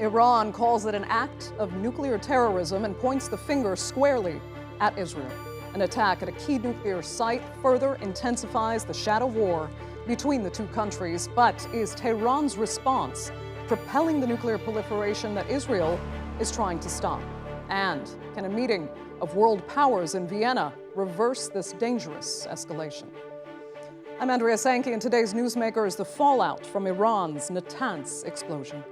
Iran calls it an act of nuclear terrorism and points the finger squarely at Israel. An attack at a key nuclear site further intensifies the shadow war between the two countries. But is Tehran's response propelling the nuclear proliferation that Israel is trying to stop? And can a meeting of world powers in Vienna reverse this dangerous escalation? I'm Andrea Sankey, and today's Newsmaker is the fallout from Iran's Natanz explosion.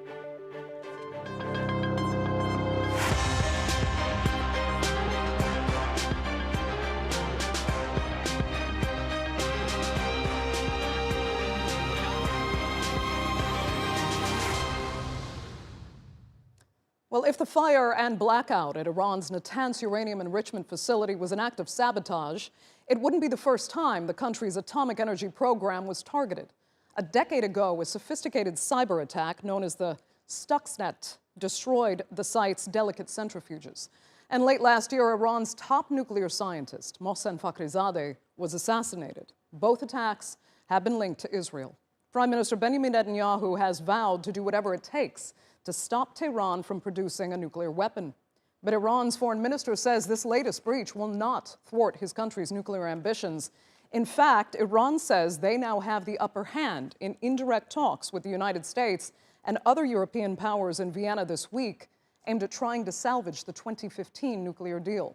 Well, if the fire and blackout at Iran's Natanz uranium enrichment facility was an act of sabotage, it wouldn't be the first time the country's atomic energy program was targeted. A decade ago, a sophisticated cyberattack known as the Stuxnet destroyed the site's delicate centrifuges. And late last year, Iran's top nuclear scientist, Mohsen Fakhrizadeh, was assassinated. Both attacks have been linked to Israel. Prime Minister Benjamin Netanyahu has vowed to do whatever it takes to stop Tehran from producing a nuclear weapon. But Iran's foreign minister says this latest breach will not thwart his country's nuclear ambitions. In fact, Iran says they now have the upper hand in indirect talks with the United States and other European powers in Vienna this week, aimed at trying to salvage the 2015 nuclear deal.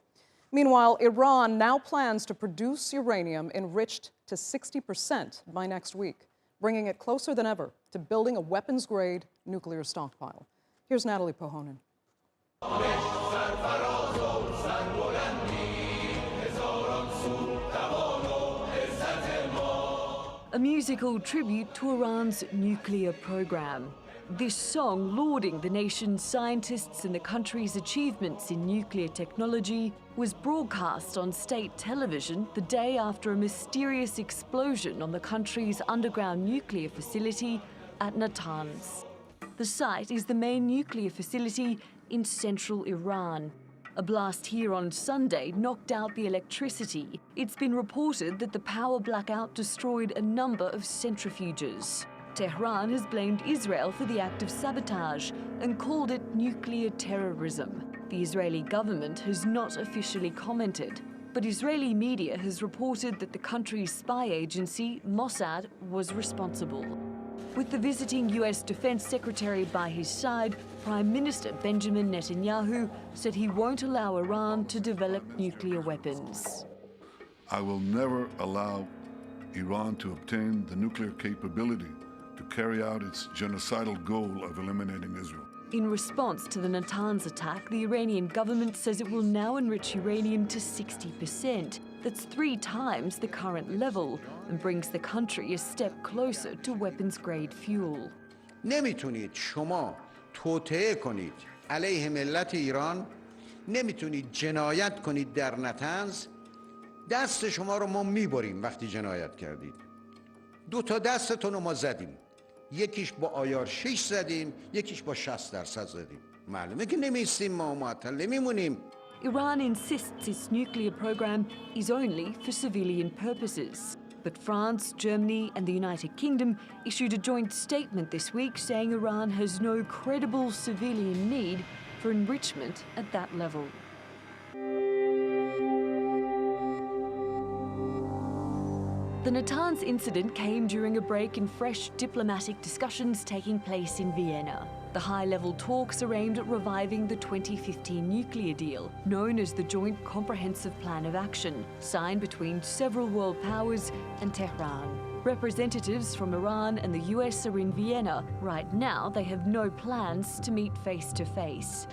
Meanwhile, Iran now plans to produce uranium enriched to 60% by next week, bringing it closer than ever to building a weapons-grade nuclear stockpile. Here's Natalie Pohonen. A musical tribute to Iran's nuclear program. This song, lauding the nation's scientists and the country's achievements in nuclear technology, was broadcast on state television the day after a mysterious explosion on the country's underground nuclear facility at Natanz. The site is the main nuclear facility in central Iran. A blast here on Sunday knocked out the electricity. It's been reported that the power blackout destroyed a number of centrifuges. Tehran has blamed Israel for the act of sabotage and called it nuclear terrorism. The Israeli government has not officially commented, but Israeli media has reported that the country's spy agency, Mossad, was responsible. With the visiting US Defense Secretary by his side, Prime Minister Benjamin Netanyahu said he won't allow Iran to develop nuclear weapons. I will never allow Iran to obtain the nuclear capability to carry out its genocidal goal of eliminating Israel. In response to the Natanz attack, the Iranian government says it will now enrich uranium to 60%. That's 3 times the current level and brings the country a step closer to weapons-grade fuel. نمیتونید شما توطئه کنید علیه ملت ایران، نمیتونید جنایت کنید در نتنز. دست شما رو ما میبریم وقتی جنایت کردید. 2 تا دستتون رو ما زدیم. یکیش با آیار 6 زدیم، یکیش با 60% زدیم. معلومه که نمیستیم، ما معطل نمیمونیم. Iran insists its nuclear program is only for civilian purposes. But France, Germany and the United Kingdom issued a joint statement this week saying Iran has no credible civilian need for enrichment at that level. The Natanz incident came during a break in fresh diplomatic discussions taking place in Vienna. The high-level talks are aimed at reviving the 2015 nuclear deal, known as the Joint Comprehensive Plan of Action, signed between several world powers and Tehran. Representatives from Iran and the US are in Vienna. Right now, they have no plans to meet face-to-face.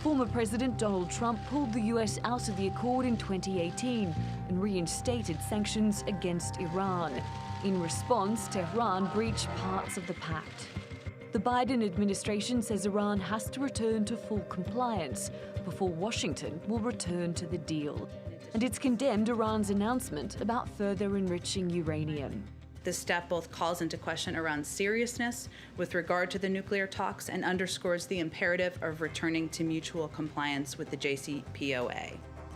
Former President Donald Trump pulled the US out of the accord in 2018 and reinstated sanctions against Iran. In response, Tehran breached parts of the pact. The Biden administration says Iran has to return to full compliance before Washington will return to the deal. And it's condemned Iran's announcement about further enriching uranium. This step both calls into question Iran's seriousness with regard to the nuclear talks and underscores the imperative of returning to mutual compliance with the JCPOA.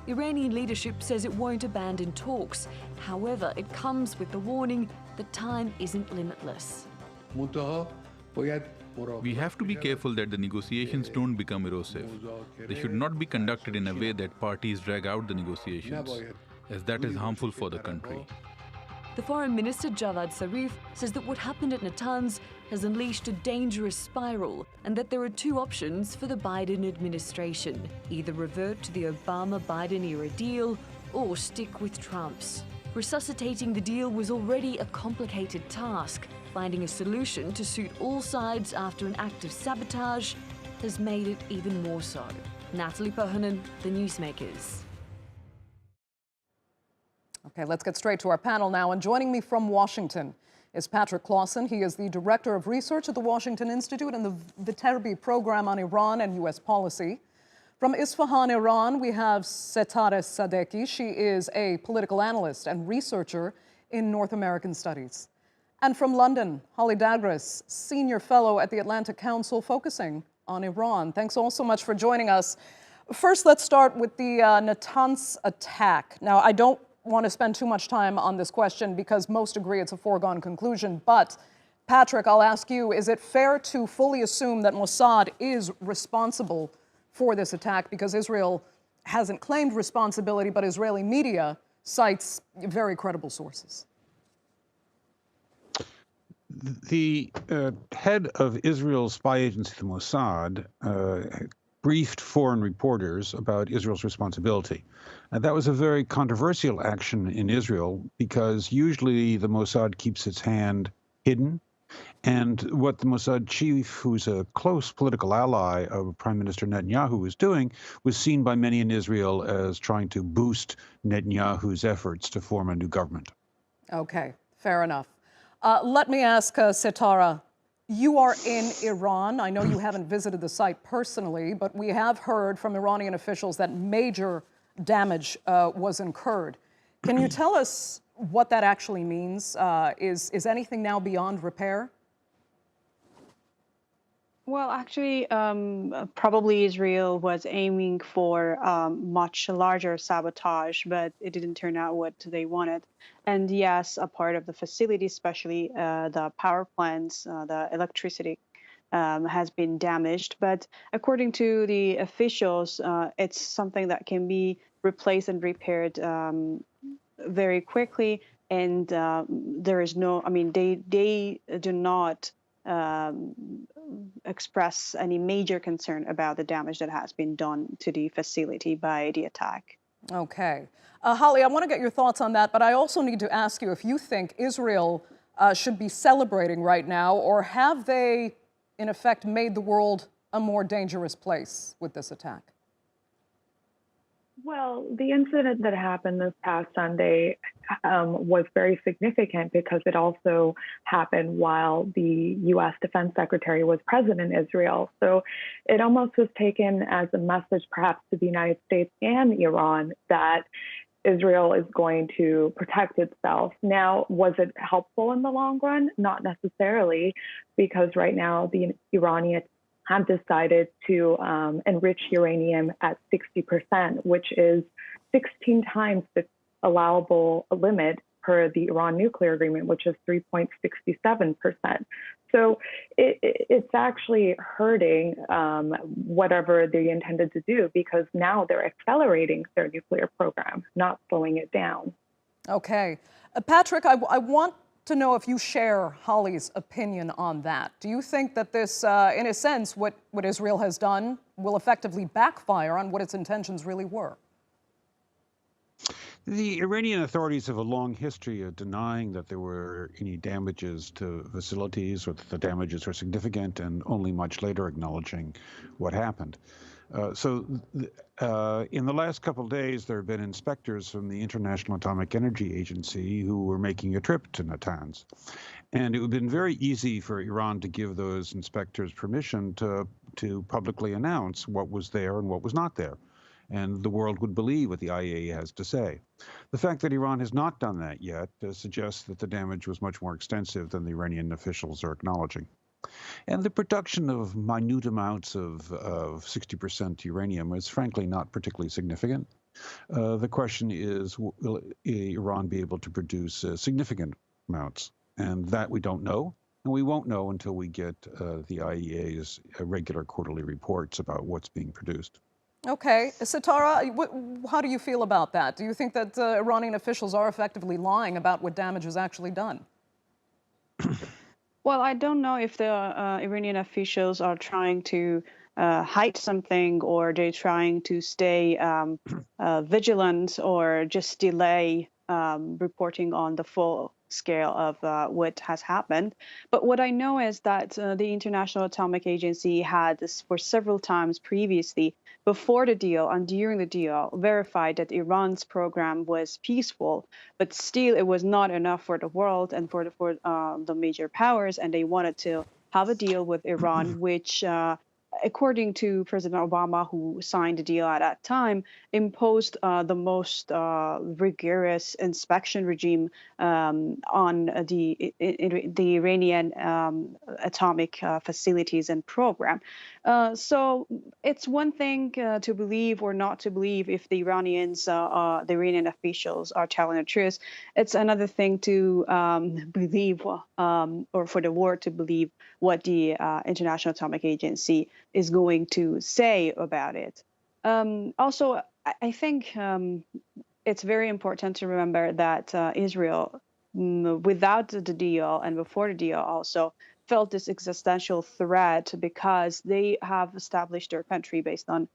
Iranian leadership says it won't abandon talks. However, it comes with the warning that time isn't limitless. منتها باید We have to be careful that the negotiations don't become erosive. They should not be conducted in a way that parties drag out the negotiations, as that is harmful for the country. The Foreign Minister Javad Zarif says that what happened at Natanz has unleashed a dangerous spiral and that there are two options for the Biden administration: either revert to the Obama-Biden era deal or stick with Trump's. Resuscitating the deal was already a complicated task. Finding a solution to suit all sides after an act of sabotage has made it even more so. Natalie Pohanen, The Newsmakers. Okay, let's get straight to our panel now. And joining me from Washington is Patrick Clausen. He is the Director of Research at the Washington Institute and the Viterbi Program on Iran and U.S. Policy. From Isfahan, Iran, we have Setareh Sadeki. She is a political analyst and researcher in North American studies. And from London, Holly Dagres, Senior Fellow at the Atlantic Council, focusing on Iran. Thanks all so much for joining us. First, let's start with the Natanz attack. Now, I don't want to spend too much time on this question because most agree it's a foregone conclusion. But, Patrick, I'll ask you, is it fair to fully assume that Mossad is responsible for this attack? Because Israel hasn't claimed responsibility, but Israeli media cites very credible sources. The head of Israel's spy agency, the Mossad, briefed foreign reporters about Israel's responsibility. And that was a very controversial action in Israel because usually the Mossad keeps its hand hidden. And what the Mossad chief, who's a close political ally of Prime Minister Netanyahu, was doing was seen by many in Israel as trying to boost Netanyahu's efforts to form a new government. Okay, fair enough. Let me ask Setareh, you are in Iran. I know you haven't visited the site personally, but we have heard from Iranian officials that major damage was incurred. Can you tell us what that actually means? Is anything now beyond repair? Well, actually, probably Israel was aiming for much larger sabotage, but it didn't turn out what they wanted. And yes, a part of the facility, especially the power plants, the electricity, has been damaged. But according to the officials, it's something that can be replaced and repaired very quickly. And there is no, I mean, they do not express any major concern about the damage that has been done to the facility by the attack. Okay. Holly, I want to get your thoughts on that, but I also need to ask you if you think Israel should be celebrating right now, or have they, in effect, made the world a more dangerous place with this attack? Well, the incident that happened this past Sunday was very significant because it also happened while the U.S. Defense Secretary was present in Israel. So it almost was taken as a message perhaps to the United States and Iran that Israel is going to protect itself. Now, was it helpful in the long run? Not necessarily, because right now the Iranians have decided to enrich uranium at 60%, which is 16 times the allowable limit per the Iran nuclear agreement, which is 3.67%. So it's actually hurting whatever they intended to do, because now they're accelerating their nuclear program, not slowing it down. Okay. Patrick, I want to know if you share Holly's opinion on that. Do you think that this, in a sense, what Israel has done will effectively backfire on what its intentions really were? The Iranian authorities have a long history of denying that there were any damages to facilities or that the damages were significant, and only much later acknowledging what happened. In the last couple of days, there have been inspectors from the International Atomic Energy Agency who were making a trip to Natanz. And it would have been very easy for Iran to give those inspectors permission to publicly announce what was there and what was not there. And the world would believe what the IAEA has to say. The fact that Iran has not done that yet suggests that the damage was much more extensive than the Iranian officials are acknowledging. And the production of minute amounts of 60% uranium is frankly not particularly significant. The question is, will Iran be able to produce significant amounts? And that we don't know. And we won't know until we get the IEA's regular quarterly reports about what's being produced. Okay. Sitara, how do you feel about that? Do you think that Iranian officials are effectively lying about what damage was actually done? Well, I don't know if the Iranian officials are trying to hide something, or they're trying to stay vigilant, or just delay reporting on the full scale of what has happened. But what I know is that the International Atomic Agency had this for several times previously, before the deal and during the deal, verified that Iran's program was peaceful, but still it was not enough for the world and for the major powers, and they wanted to have a deal with Iran, which according to President Obama, who signed the deal at that time, imposed the most rigorous inspection regime on the Iranian atomic facilities and program. So it's one thing to believe or not to believe if the the Iranian officials are telling the truth. It's another thing to believe, or for the world to believe what the International Atomic Agency is going to say about it. Also, I think it's very important to remember that Israel, without the deal and before the deal also, felt this existential threat because they have established their country based on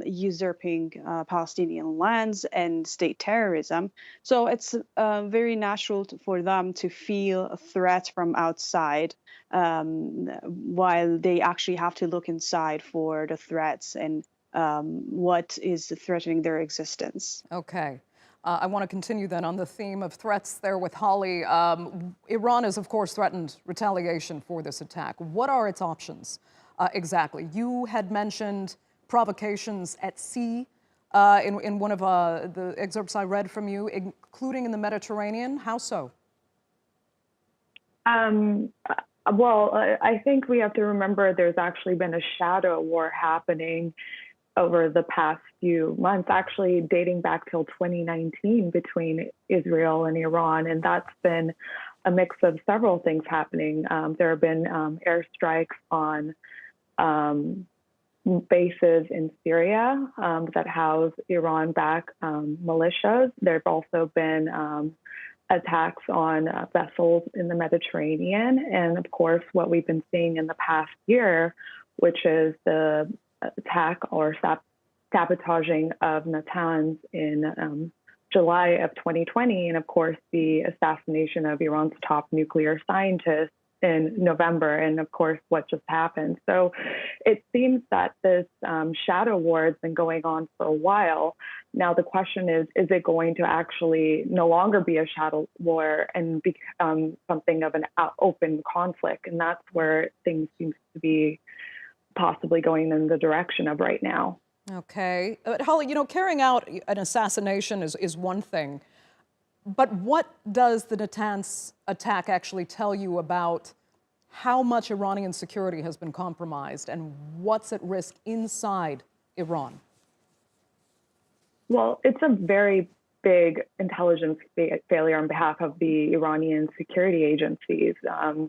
usurping Palestinian lands and state terrorism. So it's very natural for them to feel a threat from outside, while they actually have to look inside for the threats and what is threatening their existence. Okay. I want to continue then on the theme of threats there with Holly. Iran has, of course, threatened retaliation for this attack. What are its options exactly? You had mentioned provocations at sea in one of the excerpts I read from you, including in the Mediterranean. How so? Well, I think we have to remember there's actually been a shadow war happening over the past few months, actually dating back till 2019 between Israel and Iran. And that's been a mix of several things happening. There have been airstrikes on bases in Syria that house Iran-backed militias. There have also been attacks on vessels in the Mediterranean. And of course, what we've been seeing in the past year, which is the attack or sabotaging of Natanz in July of 2020, and of course the assassination of Iran's top nuclear scientist in November, and of course what just happened. So it seems that this shadow war has been going on for a while. Now the question is it going to actually no longer be a shadow war and become something of an open conflict? And that's where things seem to be possibly going in the direction of right now. Okay. Holly, carrying out an assassination is one thing, but what does the Natanz attack actually tell you about how much Iranian security has been compromised and what's at risk inside Iran? Well, it's a very big intelligence failure on behalf of the Iranian security agencies.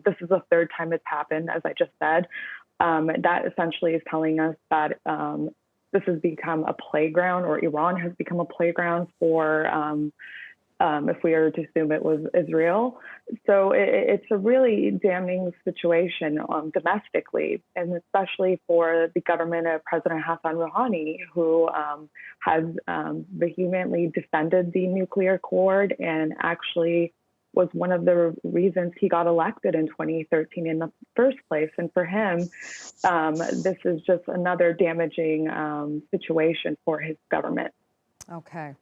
This is the third time it's happened, as I just said. That essentially is telling us that this has become a playground, or Iran has become a playground for, if we are to assume it was Israel. So it's a really damning situation domestically, and especially for the government of President Hassan Rouhani, who has vehemently defended the nuclear accord and actually was one of the reasons he got elected in 2013 in the first place. And for him, this is just another damaging situation for his government. Okay.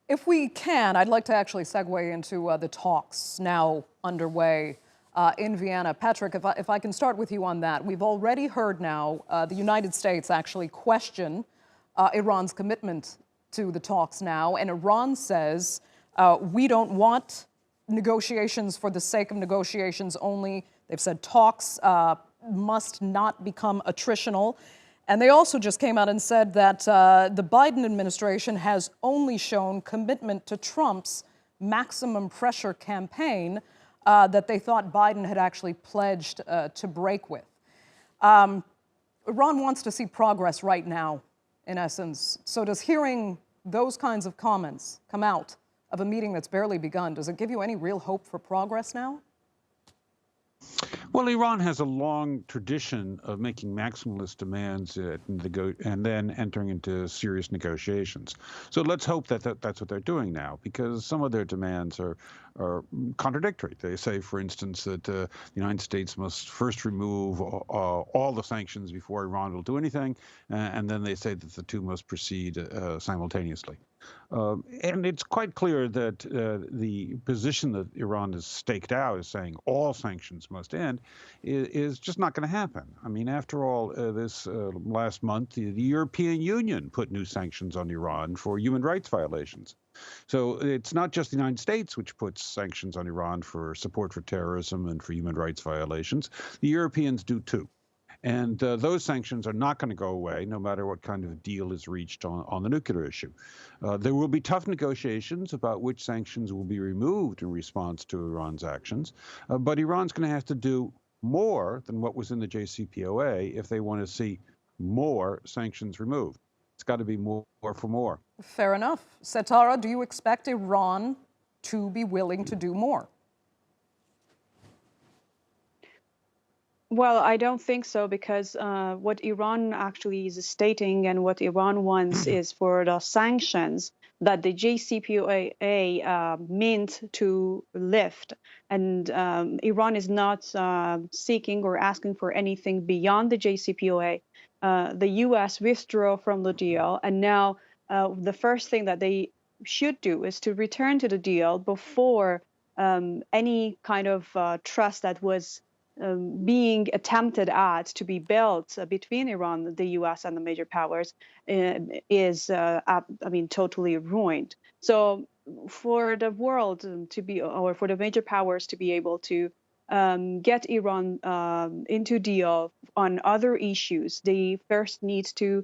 If we can, I'd like to actually segue into the talks now underway in Vienna. Patrick, if I can start with you on that. We've already heard now the United States actually question Iran's commitment to the talks now. And Iran says, we don't want negotiations for the sake of negotiations only. They've said talks must not become attritional. And they also just came out and said that the Biden administration has only shown commitment to Trump's maximum pressure campaign. that they thought Biden had actually pledged to break with. Iran wants to see progress right now, in essence. So does hearing those kinds of comments come out of a meeting that's barely begun, does it give you any real hope for progress now? Well, Iran has a long tradition of making maximalist demands and then entering into serious negotiations. So let's hope that that's what they're doing now, because some of their demands are contradictory. They say, for instance, that the United States must first remove all the sanctions before Iran will do anything, and then they say that the two must proceed simultaneously. And it's quite clear that the position that Iran has staked out as saying all sanctions must end is just not going to happen. I mean, after all, this last month, the European Union put new sanctions on Iran for human rights violations. So it's not just the United States which puts sanctions on Iran for support for terrorism and for human rights violations. The Europeans do too. And those sanctions are not going to go away, no matter what kind of deal is reached on the nuclear issue. There will be tough negotiations about which sanctions will be removed in response to Iran's actions, but Iran's going to have to do more than what was in the JCPOA if they want to see more sanctions removed. It's got to be more for more. Fair enough. Setara, do you expect Iran to be willing to do more? Well, I don't think so, because what Iran actually is stating and what Iran wants is for the sanctions that the JCPOA meant to lift. And Iran is not seeking or asking for anything beyond the JCPOA. The U.S. withdrew from the deal, and now the first thing that they should do is to return to the deal before any kind of trust that was being attempted at to be built between Iran, the U.S., and the major powers is, totally ruined. So for the world to be, or for the major powers to be able to get Iran into deal on other issues, they first need to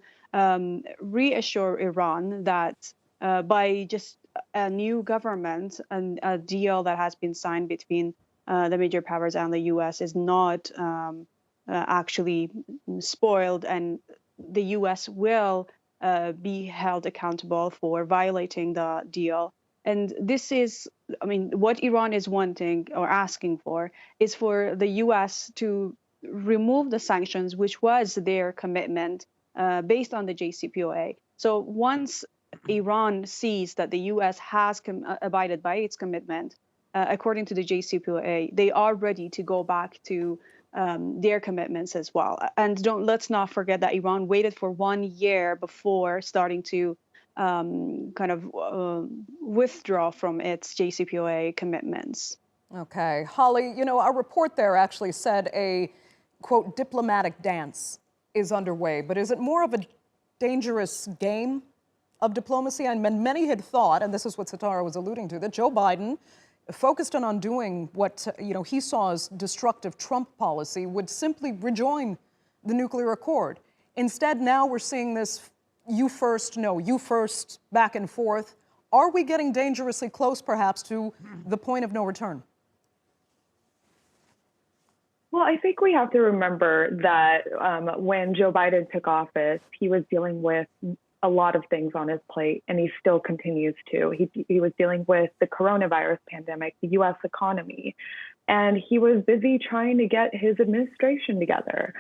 reassure Iran that by just a new government and a deal that has been signed between the major powers and the U.S. is not actually spoiled, and the U.S. will be held accountable for violating the deal. And this is, what Iran is wanting or asking for is for the U.S. to remove the sanctions, which was their commitment based on the JCPOA. So once Iran sees that the U.S. has abided by its commitment, according to the JCPOA, they are ready to go back to their commitments as well. And let's not forget that Iran waited for 1 year before starting to withdraw from its JCPOA commitments. Okay. Holly, our report there actually said a, quote, diplomatic dance is underway, but is it more of a dangerous game of diplomacy? And many had thought, and this is what Setara was alluding to, that Joe Biden, focused on undoing what he saw as destructive Trump policy, would simply rejoin the nuclear accord. Instead, now we're seeing this you first, no, you first, back and forth. Are we getting dangerously close, perhaps, to the point of no return? Well, I think we have to remember that when Joe Biden took office, he was dealing with a lot of things on his plate, and he still continues to. He was dealing with the coronavirus pandemic, the U.S. economy, and he was busy trying to get his administration together.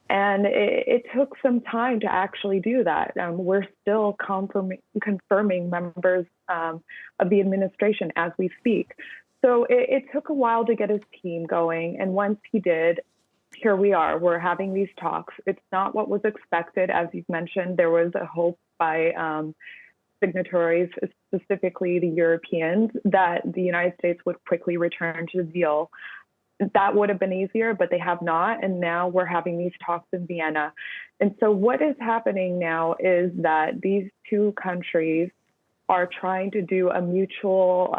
And it took some time to actually do that. We're still confirming members of the administration as we speak. So it took a while to get his team going. And once he did, here we are. We're having these talks. It's not what was expected. As you've mentioned, there was a hope by signatories, specifically the Europeans, that the United States would quickly return to the deal. That would have been easier, but they have not. And now we're having these talks in Vienna. And so what is happening now is that these two countries are trying to do a mutual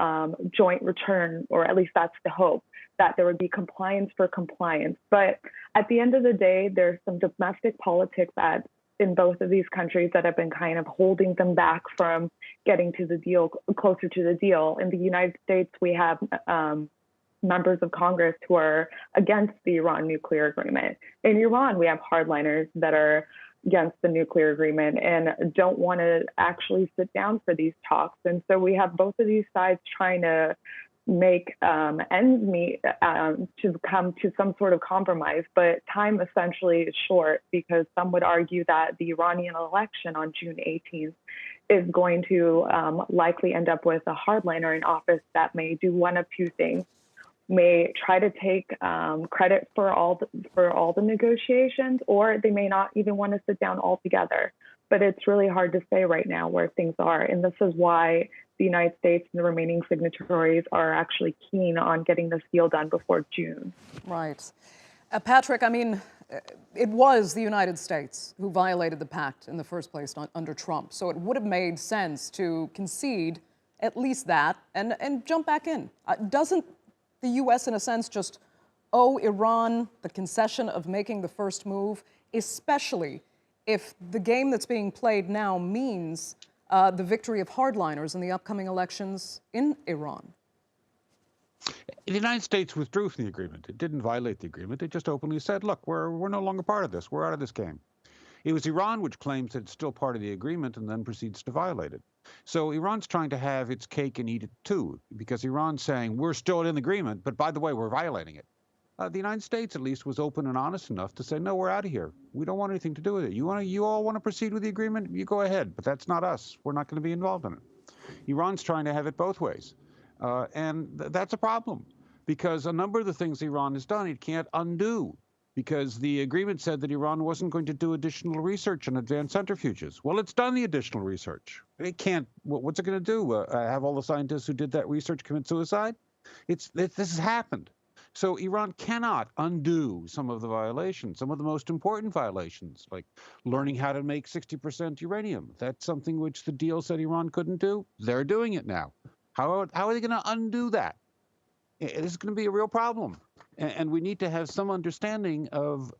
joint return, or at least that's the hope, that there would be compliance for compliance. But at the end of the day, there's some domestic politics in both of these countries that have been kind of holding them back from getting to the deal, closer to the deal. In the United States, we have members of Congress who are against the Iran nuclear agreement. In Iran, we have hardliners that are against the nuclear agreement and don't want to actually sit down for these talks. And so we have both of these sides trying to make ends meet to come to some sort of compromise. But time essentially is short, because some would argue that the Iranian election on June 18th is going to likely end up with a hardliner in office that may do one of two things: may try to take credit for all the negotiations, or they may not even want to sit down altogether. But it's really hard to say right now where things are, and this is why the United States and the remaining signatories are actually keen on getting this deal done before June. Right. Patrick, I mean, it was the United States who violated the pact in the first place under Trump, so it would have made sense to concede at least that and jump back in. Doesn't the U.S., in a sense, just owe Iran the concession of making the first move, especially if the game that's being played now means the victory of hardliners in the upcoming elections in Iran? The United States withdrew from the agreement. It didn't violate the agreement. It just openly said, look, we're no longer part of this. We're out of this game. It was Iran which claims that it's still part of the agreement and then proceeds to violate it. So Iran's trying to have its cake and eat it too, because Iran's saying we're still in the agreement, but by the way, we're violating it. The United States, at least, was open and honest enough to say, no, we're out of here. We don't want anything to do with it. You all want to proceed with the agreement? You go ahead, but that's not us. We're not going to be involved in it. Iran's trying to have it both ways. And that's a problem, because a number of the things Iran has done, it can't undo, because the agreement said that Iran wasn't going to do additional research on advanced centrifuges. Well, it's done the additional research. It can't. What's it going to do? Have all the scientists who did that research commit suicide? This has happened. So Iran cannot undo some of the violations, some of the most important violations, like learning how to make 60% uranium. That's something which the deal said Iran couldn't do. They're doing it now. How are they going to undo that? This is going to be a real problem. And we need to have some understanding of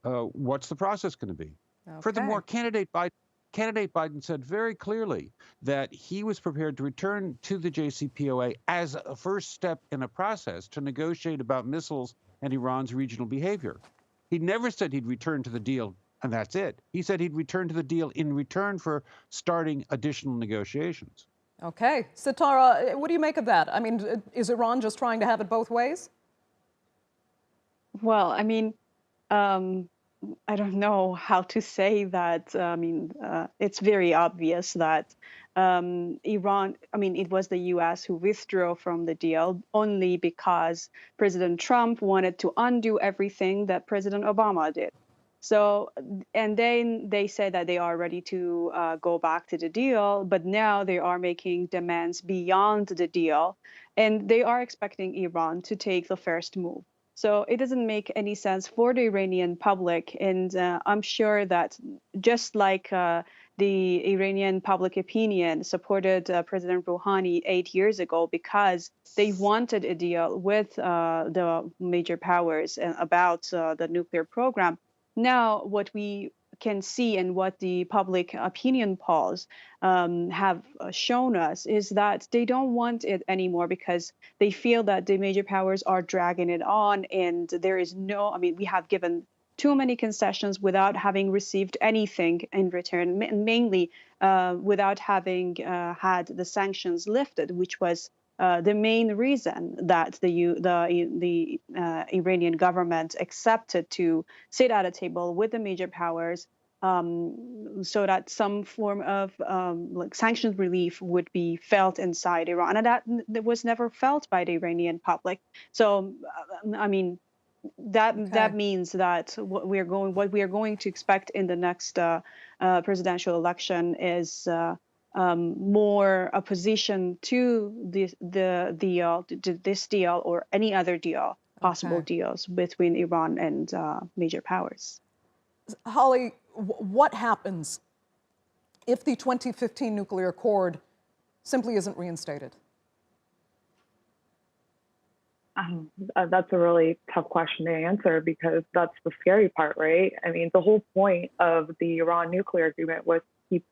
what's the process going to be. Okay. Furthermore, candidate Biden said very clearly that he was prepared to return to the JCPOA as a first step in a process to negotiate about missiles and Iran's regional behavior. He never said he'd return to the deal and that's it. He said he'd return to the deal in return for starting additional negotiations. Okay. Sitara, what do you make of that? I mean, is Iran just trying to have it both ways? Well, I mean, I don't know how to say that. It's very obvious that Iran, it was the U.S. who withdrew from the deal only because President Trump wanted to undo everything that President Obama did. So, and then they said that they are ready to go back to the deal, but now they are making demands beyond the deal, and they are expecting Iran to take the first move. So it doesn't make any sense for the Iranian public. And I'm sure that just like the Iranian public opinion supported President Rouhani 8 years ago because they wanted a deal with the major powers about the nuclear program. Now, what we can see and what the public opinion polls have shown us is that they don't want it anymore because they feel that the major powers are dragging it on, and there is no, we have given too many concessions without having received anything in return, mainly without having had the sanctions lifted, which was the main reason that the Iranian government accepted to sit at a table with the major powers so that some form of sanctions relief would be felt inside Iran. And that was never felt by the Iranian public. So, that means that what we are going to expect in the next presidential election is more opposition to this deal or any other deal, possible deals between Iran and major powers. Holly, what happens if the 2015 nuclear accord simply isn't reinstated? That's a really tough question to answer because that's the scary part, right? The whole point of the Iran nuclear agreement was to keep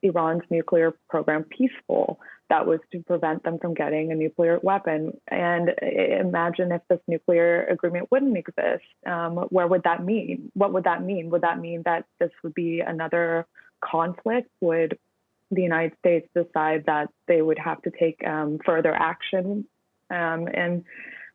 Iran's nuclear program peaceful. that was to prevent them from getting a nuclear weapon. And imagine if this nuclear agreement wouldn't exist. Where would that mean? What would that mean? Would that mean that this would be another conflict? Would the United States decide that they would have to take further action? And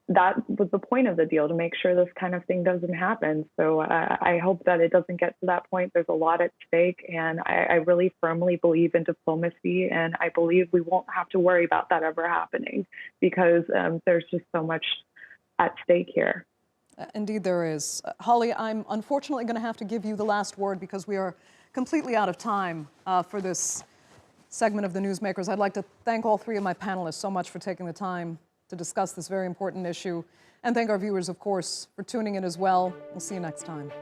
that was the point of the deal, to make sure this kind of thing doesn't happen. So I hope that it doesn't get to that point. There's a lot at stake, and I really firmly believe in diplomacy, and I believe we won't have to worry about that ever happening, because there's just so much at stake here. Indeed there is. Holly, I'm unfortunately going to have to give you the last word because we are completely out of time for this segment of the Newsmakers. I'd like to thank all three of my panelists so much for taking the time to discuss this very important issue, and thank our viewers, of course, for tuning in as well. We'll see you next time.